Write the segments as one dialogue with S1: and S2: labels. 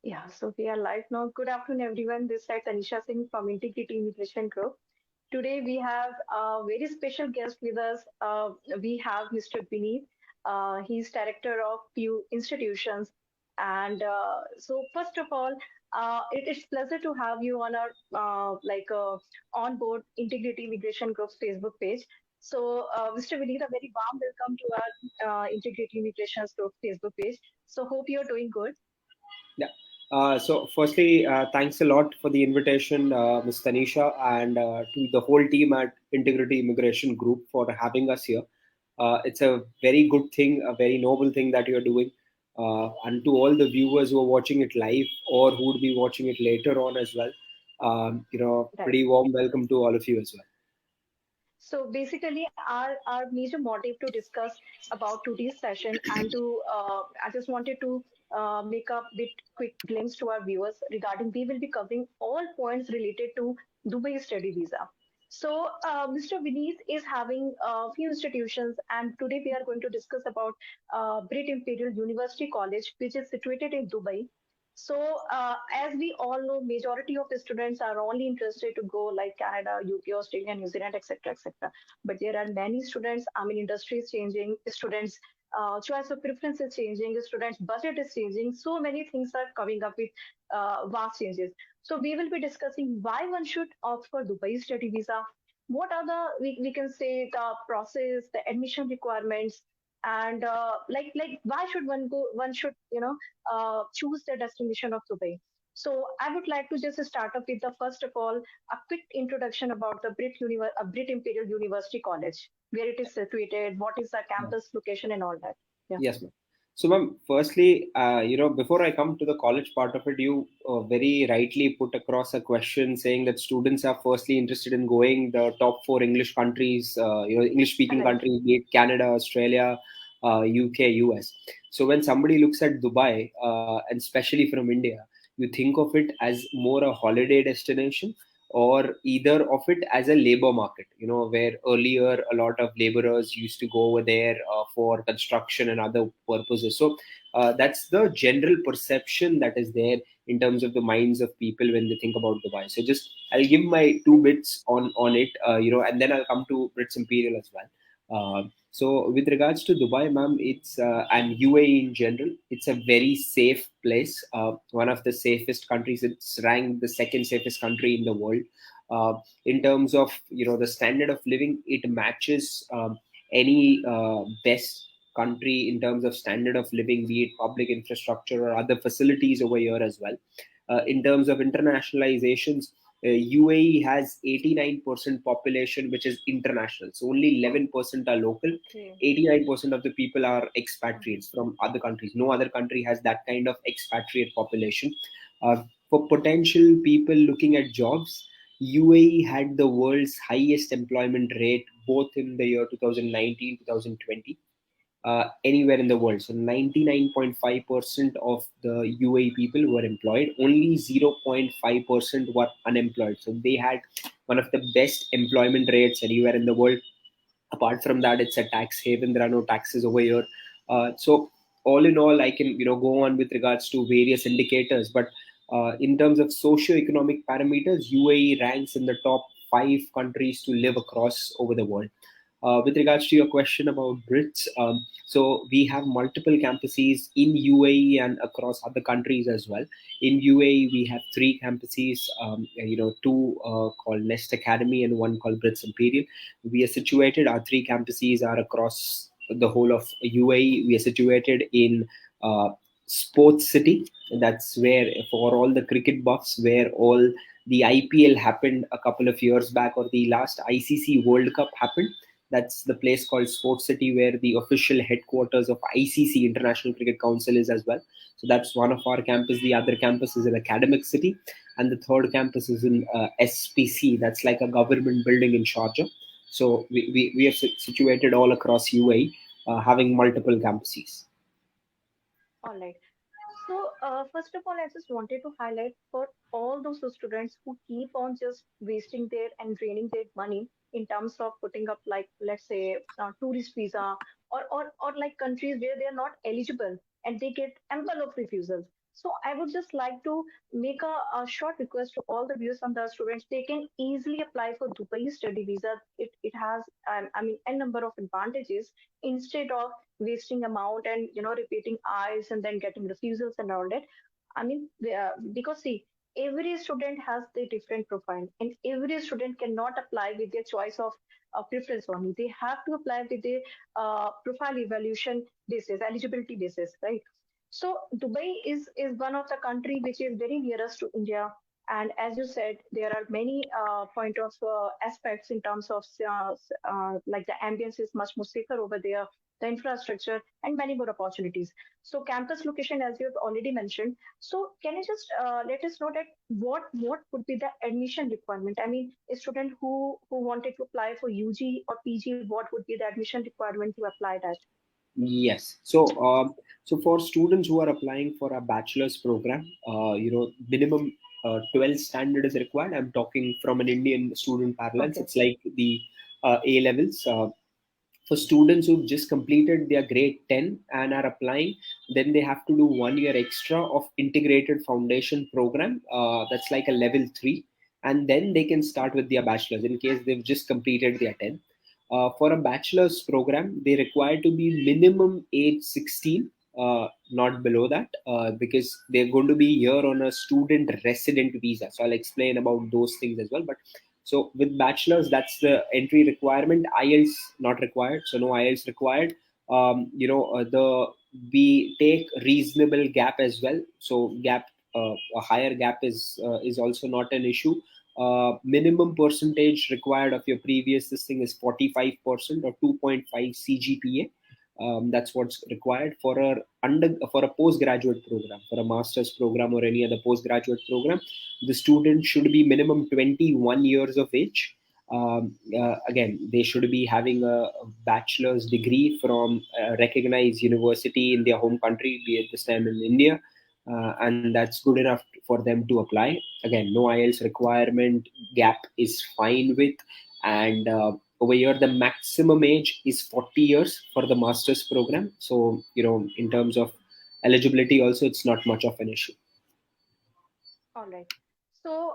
S1: Yeah, so we are live now. Good afternoon, everyone. This is Tanisha Singh from Integrity Immigration Group. Today we have a very special guest with us. We have Mr. Vineet. He's director of few institutions. And first of all, it's pleasure to have you on our on board Integrity Immigration Group's Facebook page. Mr. Vineet, a very warm welcome to our Integrity Immigration Group Facebook page. So, hope you're doing good.
S2: Yeah. So, firstly, thanks a lot for the invitation, Ms. Tanisha, and to the whole team at Integrity Immigration Group for having us here. It's a very good thing, a very noble thing that you're doing. And to all the viewers who are watching it live or who would be watching it later on as well,
S1: Right.
S2: pretty warm welcome to all of you as well.
S1: So basically, our major motive to discuss about today's session and I just wanted to make a bit quick glimpse to our viewers regarding we will be covering all points related to Dubai study visa. Mr. Vineet is having a few institutions, and today we are going to discuss about Brit Imperial University College, which is situated in Dubai. As we all know, majority of the students are only interested to go like Canada, UK, Australia, New Zealand, etc., etc. But there are many students. I mean, industry is changing. Students' choice of preference is changing. Students' budget is changing. So many things are coming up with vast changes. So we will be discussing why one should opt for Dubai study visa. What are the we can say the process, the admission requirements, and why should one go? One should choose the destination of Dubai. So I would like to just start up with the first of all a quick introduction about the Brit Imperial University College, where it is situated, what is the campus location, and all that. Yeah.
S2: Yes, ma'am. So, ma'am, firstly, before I come to the college part of it, you very rightly put across a question saying that students are firstly interested in going the top four English countries, English-speaking
S1: Right.
S2: countries, be it Canada, Australia, UK, US. So, when somebody looks at Dubai, and especially from India, you think of it as more a holiday destination or either of it as a labor market, where earlier a lot of laborers used to go over there for construction and other purposes. So that's the general perception that is there in terms of the minds of people when they think about Dubai. So just I'll give my two bits on it, and then I'll come to Brits Imperial as well. So with regards to Dubai, ma'am, it's and UAE in general, it's a very safe place. One of the safest countries. It's ranked the second safest country in the world. In terms of the standard of living, it matches any best country in terms of standard of living, be it public infrastructure or other facilities over here as well. In terms of internationalizations, UAE has 89% population which is international. So only 11% are local.
S1: Okay.
S2: 89% of the people are expatriates from other countries. No other country has that kind of expatriate population. For potential people looking at jobs, UAE had the world's highest employment rate both in the year 2019 2020, anywhere in the world. So 99.5% of the UAE people were employed, only 0.5% were unemployed. So they had one of the best employment rates anywhere in the world. Apart from that, it's a tax haven. There are no taxes over here. So all in all, I can go on with regards to various indicators, but in terms of socio-economic parameters, UAE ranks in the top five countries to live across over the world. With regards to your question about Brits, so we have multiple campuses in UAE and across other countries as well. In UAE, we have three campuses, two called Nest Academy and one called Brits Imperial. We are situated, our three campuses are across the whole of UAE. We are situated in Sports City. That's where, for all the cricket buffs, where all the IPL happened a couple of years back, or the last ICC World Cup happened. That's the place called Sports City, where the official headquarters of ICC, International Cricket Council, is as well. So that's one of our campus. The other campus is in Academic City, and the third campus is in SPC. That's like a government building in Sharjah. So we are situated all across UAE, having multiple campuses.
S1: All right. First of all, I just wanted to highlight for all those students who keep on just wasting their and draining their money in terms of putting up, like, let's say, tourist visa or like countries where they are not eligible and they get ample of refusals. So I would just like to make a short request to all the viewers and the students. They can easily apply for Dubai study visa. It has a number of advantages instead of wasting amount and repeating eyes and then getting refusals and all that. Because see, every student has the different profile, and every student cannot apply with their choice of preference only. They have to apply with the profile evaluation basis, eligibility basis, right? So Dubai is one of the country which is very nearest to India, and as you said, there are many point of aspects in terms of like the ambience is much more safer over there, the infrastructure, and many more opportunities. So campus location, as you have already mentioned. So can you just let us know that what would be the admission requirement? I mean, a student who wanted to apply for UG or PG, what would be the admission requirement to apply that?
S2: Yes. So for students who are applying for a bachelor's program, minimum 12 standard is required. I'm talking from an Indian student parlance.
S1: Okay.
S2: It's like the A levels. For students who've just completed their grade 10 and are applying, then they have to do 1 year extra of integrated foundation program. That's like a level 3, and then they can start with their bachelor's in case they've just completed their 10. For a bachelor's program, they require to be minimum age 16, not below that, because they're going to be here on a student resident visa. So I'll explain about those things as well. But so with bachelor's, that's the entry requirement. IELTS not required, so no IELTS required. The we take reasonable gap as well. So gap, a higher gap is also not an issue. Minimum percentage required of your previous this thing is 45% or 2.5 CGPA. That's what's required for a postgraduate program, for a master's program or any other postgraduate program. The student should be minimum 21 years of age. Again, they should be having a bachelor's degree from a recognized university in their home country, be it this time in India, and that's good enough for them to apply. Again, no IELTS requirement, gap is fine with, and over here the maximum age is 40 years for the master's program. So in terms of eligibility also, it's not much of an issue.
S1: All right. So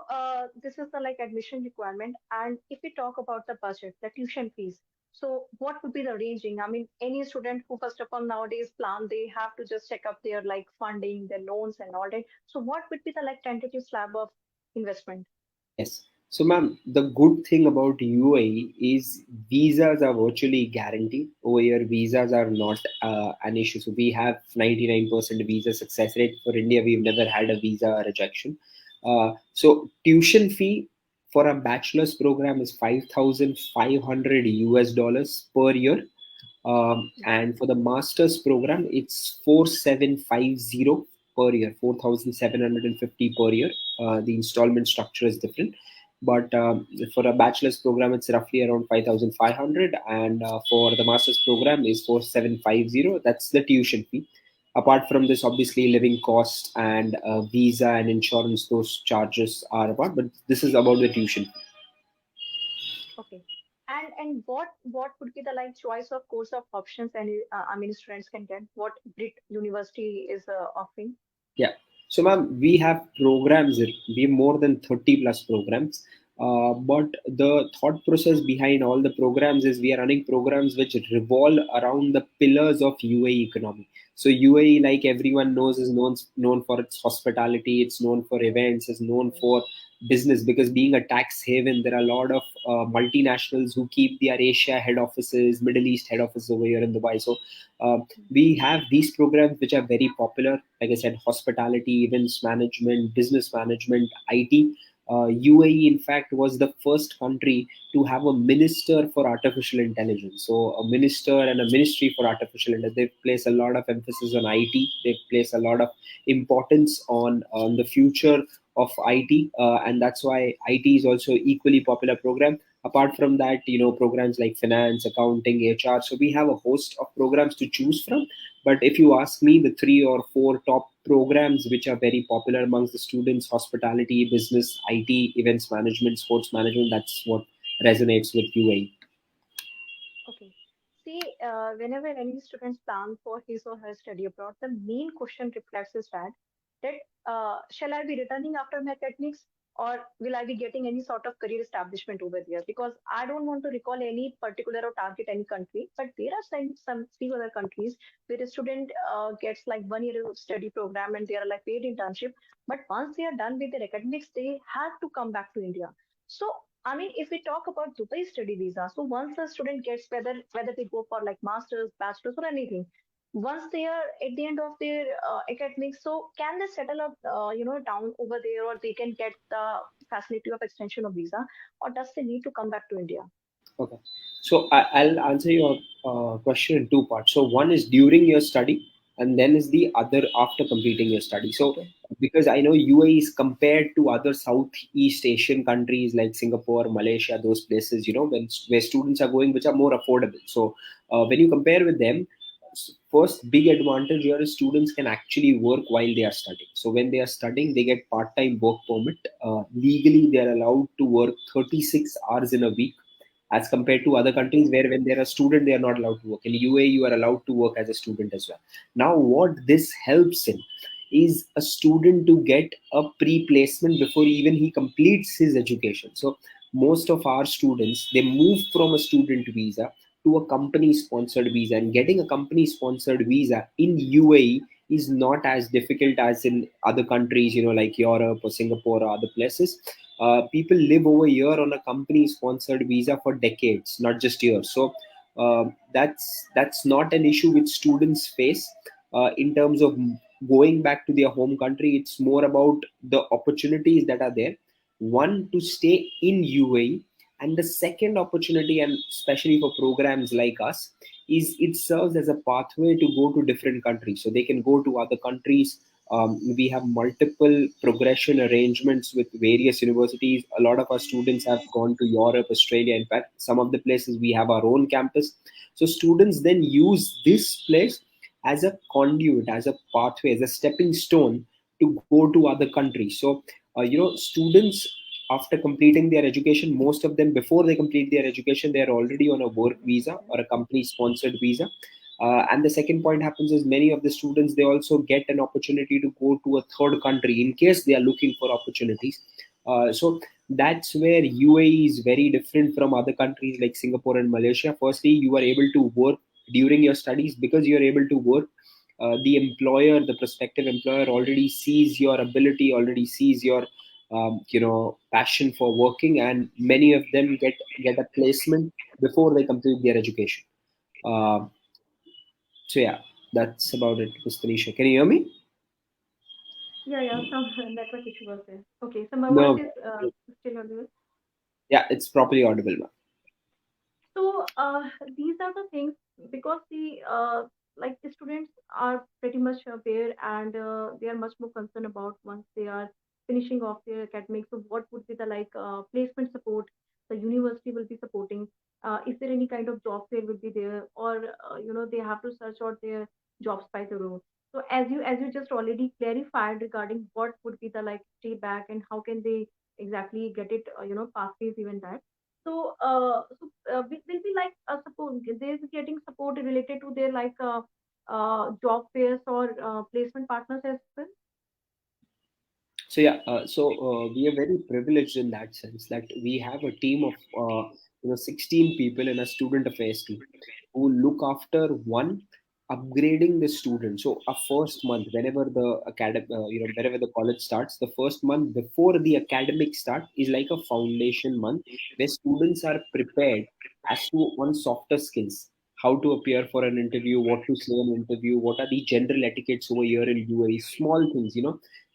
S1: this is the like admission requirement. And if we talk about the budget, the tuition fees, so what would be the ranging? I mean, any student who first of all nowadays plan, they have to just check up their like funding, their loans and all that. So what would be the like tentative slab of investment?
S2: Yes. So, ma'am, the good thing about UAE is visas are virtually guaranteed. Over here, visas are not an issue. So, we have 99% visa success rate. For India, we've never had a visa rejection. So, tuition fee for a bachelor's program is 5,500 US dollars per year. And for the master's program, it's 4,750 per year, 4,750 per year. The installment structure is different, but for a bachelor's program, it's roughly around 5,500, and for the master's program is 4,750. That's the tuition fee. Apart from this, obviously, living cost and visa and insurance, those charges are about. But this is about the tuition fee.
S1: Okay. And what would be the like choice of course of options and students can get what Brit University is offering?
S2: Yeah. So, ma'am, we have programs. We have more than 30 plus programs. But the thought process behind all the programs is we are running programs which revolve around the pillars of UAE economy. So UAE, like everyone knows, is known for its hospitality. It's known for events. It's known for business, because being a tax haven, there are a lot of multinationals who keep their Asia head offices, Middle East head offices over here in Dubai. So uh, we have these programs which are very popular. Like I said, hospitality, events management, business management, IT. UAE, in fact, was the first country to have a minister for artificial intelligence. So, a minister and a ministry for artificial intelligence. They place a lot of emphasis on IT. They place a lot of importance on the future of IT, and that's why IT is also equally popular program. Apart from that, programs like finance, accounting, HR. So we have a host of programs to choose from. But if you ask me, the 3 or 4 top programs which are very popular amongst the students: hospitality, business, IT, events management, sports management. That's what resonates with UAE.
S1: Okay. See, whenever any students plan for his or her study abroad, the main question reflects is that that shall I be returning after my academics, or will I be getting any sort of career establishment over there? Because I don't want to recall any particular or target any country, but there are some few other countries where a student gets like 1 year of study program and they are like paid internship. But once they are done with their academics, they have to come back to India. So I mean, if we talk about Dubai study visa, so once a student gets whether they go for like masters, bachelors, or anything, once they are at the end of their academics, so can they settle up, down over there, or they can get the facility of extension of visa, or does they need to come back to India?
S2: Okay. So I'll answer your question in two parts. So one is during your study, and then is the other after completing your study. So
S1: Okay.
S2: because I know UAE is compared to other Southeast Asian countries like Singapore, Malaysia, those places, where students are going, which are more affordable. So when you compare with them, first big advantage here is students can actually work while they are studying. So when they are studying, they get part-time work permit. Legally, they are allowed to work 36 hours in a week, as compared to other countries
S1: Okay.
S2: where when they're a student they are not allowed to work. In UAE you are allowed to work as a student as well. Now what this helps in is a student to get a pre-placement before even he completes his education. So most of our students, they move from a student visa to a company sponsored visa, and getting a company sponsored visa in UAE is not as difficult as in other countries, like Europe or Singapore or other places. People live over here on a company sponsored visa for decades, not just years. So that's not an issue which students face in terms of going back to their home country. It's more about the opportunities that are there, one to stay in UAE, and the second opportunity, and especially for programs like us, is it serves as a pathway to go to different countries. So they can go to other countries. We have multiple progression arrangements with various universities. A lot of our students have gone to Europe, Australia. In fact, some of the places we have our own campus. So students then use this place as a conduit, as a pathway, as a stepping stone to go to other countries. So, students, after completing their education, most of them, before they complete their education, they are already on a work visa or a company sponsored visa. And the second point happens is many of the students, they also get an opportunity to go to a third country in case they are looking for opportunities. So that's where UAE is very different from other countries like Singapore and Malaysia. Firstly, you are able to work during your studies. Because you are able to work, the employer, the prospective employer, already sees your ability, already sees your passion for working, and many of them get a placement before they complete their education. uh, so yeah, that's about it, Miss Tanisha. Can you hear me?
S1: Yeah, yeah, some network issue was there. Okay, so my voice
S2: No.
S1: is still audible.
S2: Yeah, it's properly audible now.
S1: So these are the things, because like the students are pretty much aware, and they are much more concerned about once they are finishing off their academics. So what would be the like placement support the university will be supporting? Is there any kind of job fair will be there, or they have to search out their jobs by their own? So as you just already clarified regarding what would be the like stay back and how can they exactly get it, pathways even that. So, will be like suppose they're getting support related to their like job fairs or placement partners as well.
S2: So yeah, we are very privileged in that sense that we have a team of 16 people in a student affairs team who look after one, upgrading the student. So a first month, whenever the whenever the college starts, the first month before the academic start is like a foundation month where students are prepared as to on softer skills, how to appear for an interview, what to say in an interview, what are the general etiquettes over here in UAE, small things,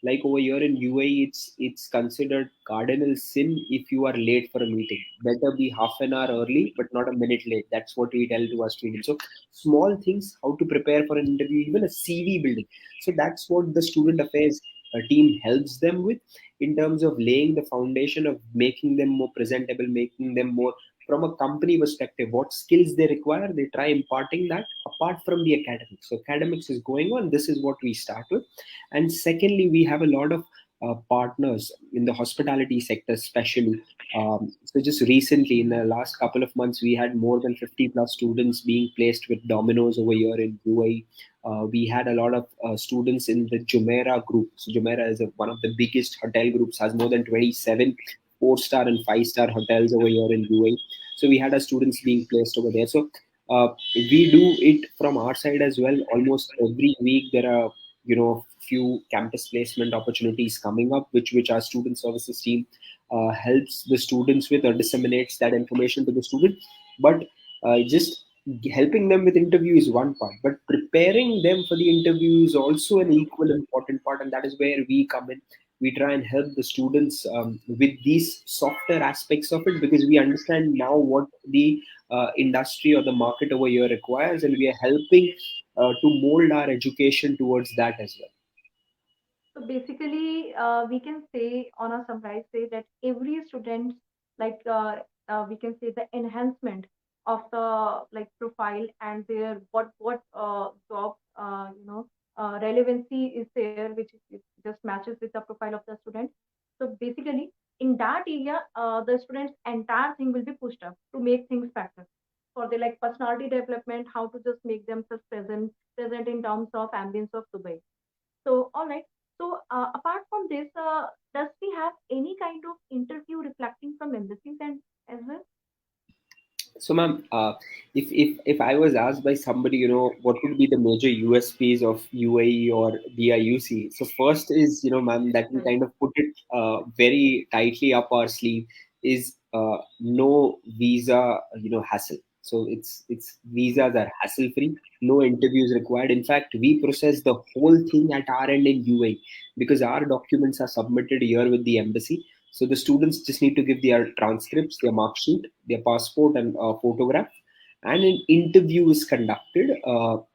S2: like over here in UAE, it's considered cardinal sin if you are late for a meeting. Better be half an hour early, but not a minute late. That's what we tell to our students. So small things, how to prepare for an interview, even a CV building. So that's what the student affairs team helps them with, in terms of laying the foundation of making them more presentable, making them more from a company perspective. What skills they require, they try imparting that apart from the academics. So academics is going on. This is what we start with. And secondly, we have a lot of partners in the hospitality sector, especially. So just recently, in the last couple of months, we had more than 50 plus students being placed with Domino's over here in UAE. We had a lot of students in the Jumeirah group. So Jumeirah is one of the biggest hotel groups, has more than 27 four-star and five-star hotels over here in UAE. So we had our students being placed over there. So we do it from our side as well. Almost every week there are few campus placement opportunities coming up, which our student services team helps the students with or disseminates that information to the student. But just helping them with interview is one part, but preparing them for the interview is also an equal important part, and that is where we come in. We try and help the students with these softer aspects of it, because we understand now what the industry or the market over here requires, and we are helping to mold our education towards that as well.
S1: So basically, we can say on a summarize say that every student, like we can say the enhancement of the like profile and their what job relevancy is there, which just matches with the profile of the student. So basically, in that area, the student's entire thing will be pushed up to make things better for the like personality development, how to just make themselves present in terms of ambience of Dubai. So, all right. So, apart from this, does we have any kind of interview reflecting from embassies and as well?
S2: So, ma'am, if I was asked by somebody, what would be the major USPs of UAE or BIUC? So, first is, ma'am, that we
S1: Right.
S2: kind of put it very tightly up our sleeve is no visa, hassle. So it's visas are hassle free, no interviews required. In fact, we process the whole thing at our end in UAE, because our documents are submitted here with the embassy. So the students just need to give their transcripts, their mark sheet, their passport, and photograph. And an interview is conducted.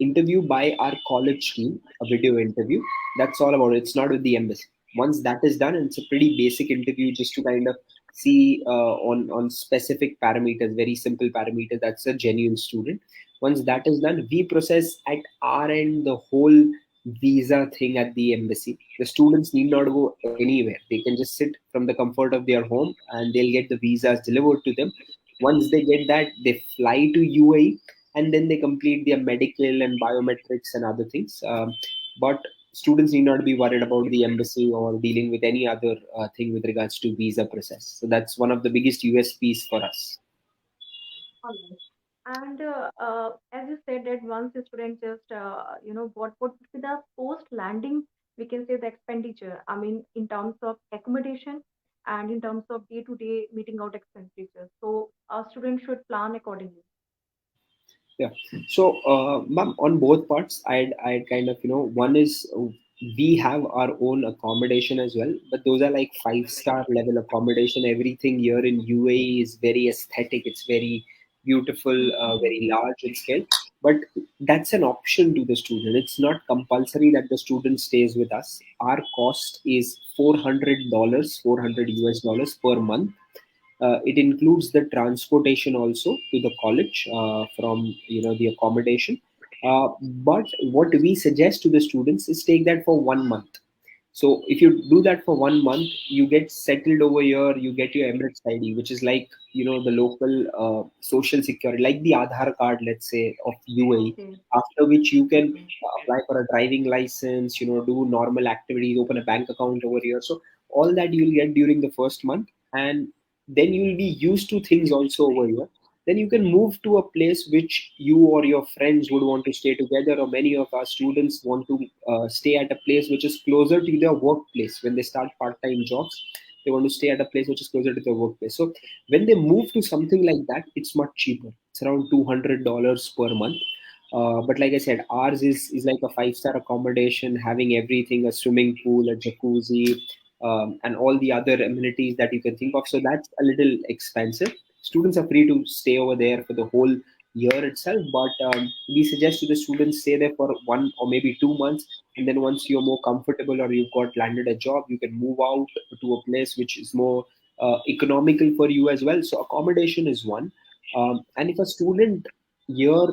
S2: Interview by our college team, a video interview. That's all about it. It's not with the embassy. Once that is done, and it's a pretty basic interview just to kind of see on specific parameters, very simple parameters. That's a genuine student. Once that is done, we process at our end the whole visa thing at the embassy. The students need not go anywhere. They can just sit from the comfort of their home and they'll get the visas delivered to them. Once they get that, they fly to UAE and then they complete their medical and biometrics and other things. But students need not be worried about the embassy or dealing with any other thing with regards to visa process. So that's one of the biggest USPs for us.
S1: All right. And as you said that once the student just what would be the post landing, we can say the expenditure. I mean, in terms of accommodation and in terms of day to day meeting out expenditures. So a student should plan accordingly.
S2: Yeah. So, ma'am, on both parts, I'd kind of, one is we have our own accommodation as well, but those are like five-star level accommodation. Everything here in UAE is very aesthetic. It's very beautiful, very
S1: Mhm.
S2: large in scale. But that's an option to the student. It's not compulsory that the student stays with us. Our cost is $400, 400 US dollars per month. It includes the transportation also to the college from the accommodation. But what we suggest to the students is take that for 1 month. So if you do that for 1 month, you get settled over here. You get your Emirates ID, which is like the local social security, like the Aadhaar card, let's say, of UAE.
S1: Okay.
S2: After which you can
S1: Okay.
S2: apply for a driving license, do normal activities, open a bank account over here. So all that you'll get during the first month, and then you'll be used to things also over here. Then you can move to a place which you or your friends would want to stay together, or many of our students want to stay at a place which is closer to their workplace. When they start part-time jobs, they want to stay at a place which is closer to their workplace. So when they move to something like that, it's much cheaper. It's around $200 per month. But like I said, ours is like a five-star accommodation, having everything: a swimming pool, a jacuzzi, and all the other amenities that you can think of. So that's a little expensive. Students are free to stay over there for the whole year itself, but we suggest to the students stay there for 1 or maybe 2 months, and then once you're more comfortable or you've got landed a job, you can move out to a place which is more economical for you as well. So accommodation is one. And if a student here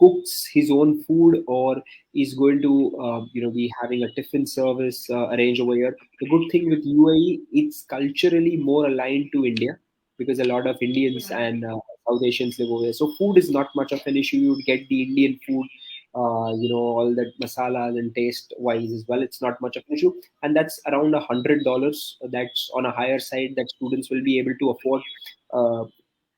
S2: cooks his own food, or is going to be having a tiffin service arranged over here, the good thing with UAE, it's culturally more aligned to India, because a lot of Indians
S1: Yeah.
S2: and South Asians live over here. So food is not much of an issue. You would get the Indian food all that masalas and taste wise as well. It's not much of an issue, and that's around $100. That's on a higher side that students will be able to afford. Uh,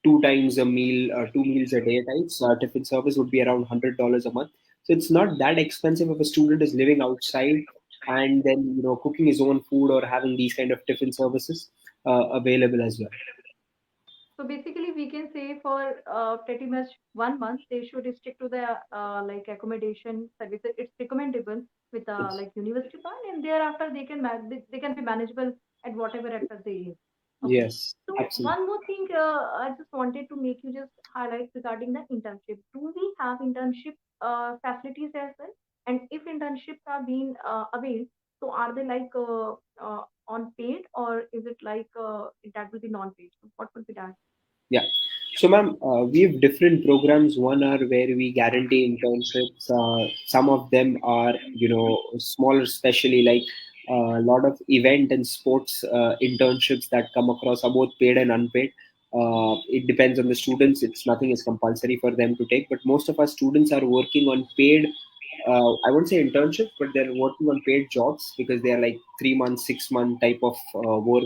S2: Two times a meal, 2 meals a day types. Tiffin service would be around $100 a month. So it's not that expensive if a student is living outside and then cooking his own food or having these kind of tiffin services available as well.
S1: So basically, we can say for pretty much 1 month, they should stick to the like accommodation services. It's recommendable with
S2: Yes,
S1: like university plan, and thereafter they can be manageable at whatever actor they use. Okay.
S2: yes,
S1: So
S2: absolutely.
S1: one more thing, I just wanted to make you just highlight regarding the internship. Do we have internship facilities as well? And if internships are being availed, so are they like on paid, or is it like that will be non-paid? What would be that?
S2: Yeah. So, ma'am, we have different programs. One are where we guarantee internships. Some of them are, smaller, especially like a lot of event and sports internships that come across are both paid and unpaid. It depends on the students. It's nothing is compulsory for them to take, but most of our students are working on paid. I won't say internships, but they're working on paid jobs because they are like 3 month, 6 month type of work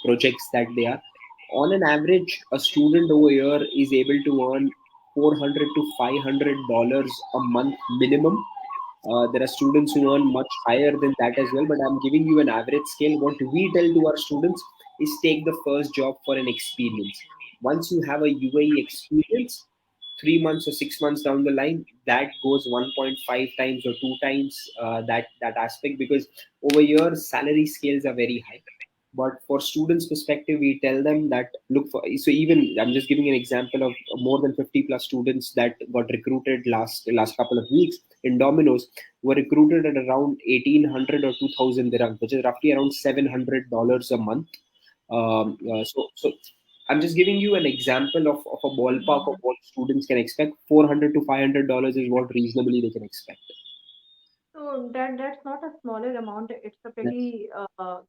S2: projects that they are on an average. A student over here is able to earn $400 to $500 a month minimum. There are students who earn much higher than that as well, but I'm giving you an average scale. What we tell to our students is take the first job for an experience. Once you have a UAE experience, 3 months or 6 months down the line, that goes 1.5 times or 2 times that aspect, because over here salary scales are very high. But for students perspective, we tell them that look for, so even I'm just giving an example of more than 50 plus students that got recruited last couple of weeks in Domino's, were recruited at around 1800 or 2000 dirhams, which is roughly around $700 a month. So I'm just giving you an example of a ballpark of what students can expect. $400 to $500 is what reasonably they can expect.
S1: So that's not a smaller amount. It's a
S2: Yes,
S1: pretty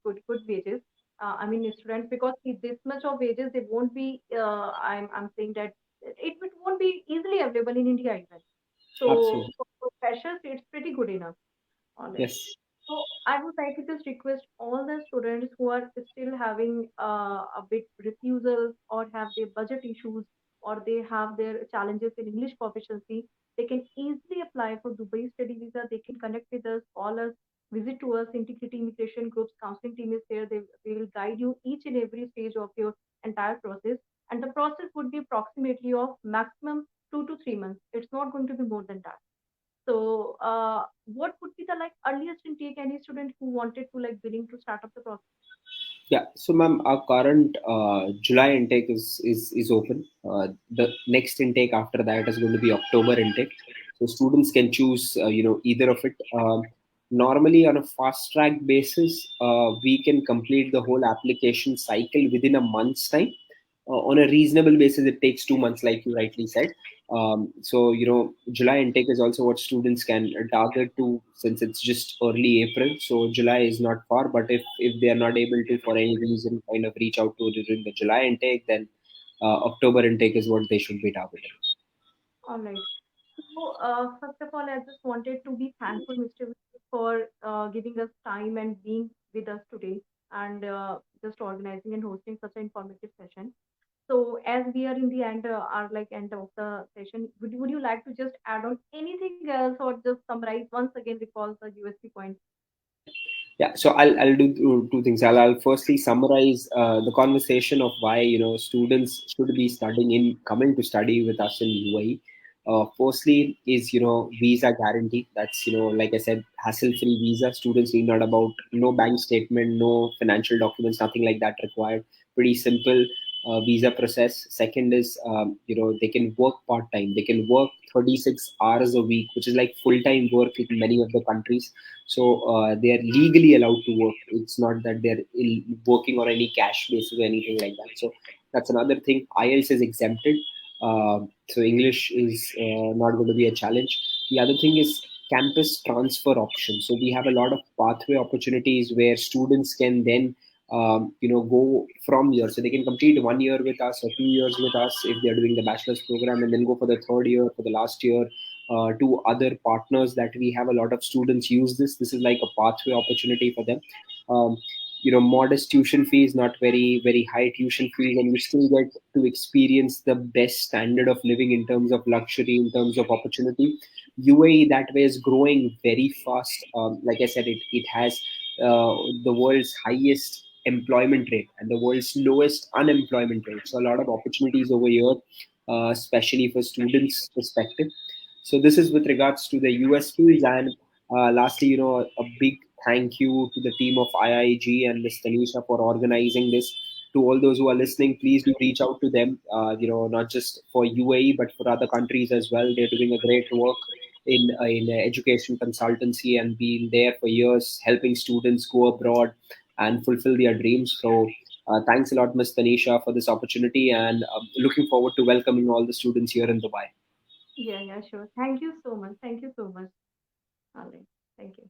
S1: good wages. I mean, students, because if this much of wages, they won't be. I'm saying that it won't be easily available in India even. So
S2: absolutely.
S1: for freshers, it's pretty good enough. All right.
S2: Yes.
S1: So I would like to just request all the students who are still having a bit refusals, or have their budget issues, or they have their challenges in English proficiency, they can easily apply for Dubai study visa. They can connect with us, call us, visit to us. Integrity Immigration Group's counseling team is there. They will guide you each and every stage of your entire process. And the process would be approximately of maximum 2 to 3 months. It's not going to be more than that. So, what would be the like earliest intake any student who wanted to like willing to start up the process?
S2: Yeah, so ma'am, our current July intake is open. The next intake after that is going to be October intake. So students can choose, either of it. Normally, on a fast track basis, we can complete the whole application cycle within a month's time. On a reasonable basis, it takes 2 months, like you rightly said. So July intake is also what students can target to, since it's just early April. So July is not far, but if they are not able to for any reason kind of reach out to during the July intake, then October intake is what they should be targeting.
S1: All right. So, first of all, I just wanted to be thankful, Mr. Vijay, for giving us time and being with us today, and just organizing and hosting such an informative session. So, as we are in the end, are like end of the session, would you like to just add on anything else, or just summarize once again, recall the USP points?
S2: Yeah, so I'll do two things. I'll firstly summarize the conversation of why students should be studying in coming to study with us in UAE. Firstly is visa guarantee. That's like I said, hassle-free visa. Students need not about no bank statement, no financial documents, nothing like that required. Pretty simple visa process. Second is they can work part time. They can work 36 hours a week, which is like full time work in many of the countries. So they are legally allowed to work. It's not that they're working on any cash basis or anything like that. So that's another thing. IELTS is exempted. So English is not going to be a challenge. The other thing is campus transfer options. So we have a lot of pathway opportunities where students can then go from here. So they can complete 1 year with us or 2 years with us if they're doing the bachelor's program, and then go for the third year, for the last year, to other partners that we have. A lot of students use this. This is like a pathway opportunity for them. Um, Modest tuition fees, not very high tuition fees, and you still get to experience the best standard of living in terms of luxury, in terms of opportunity. UAE that way is growing very fast. Like I said, it has the world's highest employment rate and the world's lowest unemployment rate. So a lot of opportunities over here, especially for students' perspective. So this is with regards to the USPs. And lastly, a big thank you to the team of IIG and Ms. Tanisha for organizing this. To all those who are listening, please do reach out to them. Not just for UAE but for other countries as well. They're doing a great work in education consultancy and been there for years, helping students go abroad and fulfill their dreams. So thanks a lot, Ms. Tanisha, for this opportunity, and looking forward to welcoming all the students here in Dubai.
S1: Yeah, yeah, sure. Thank you so much. Thank you so much. All right. Thank you.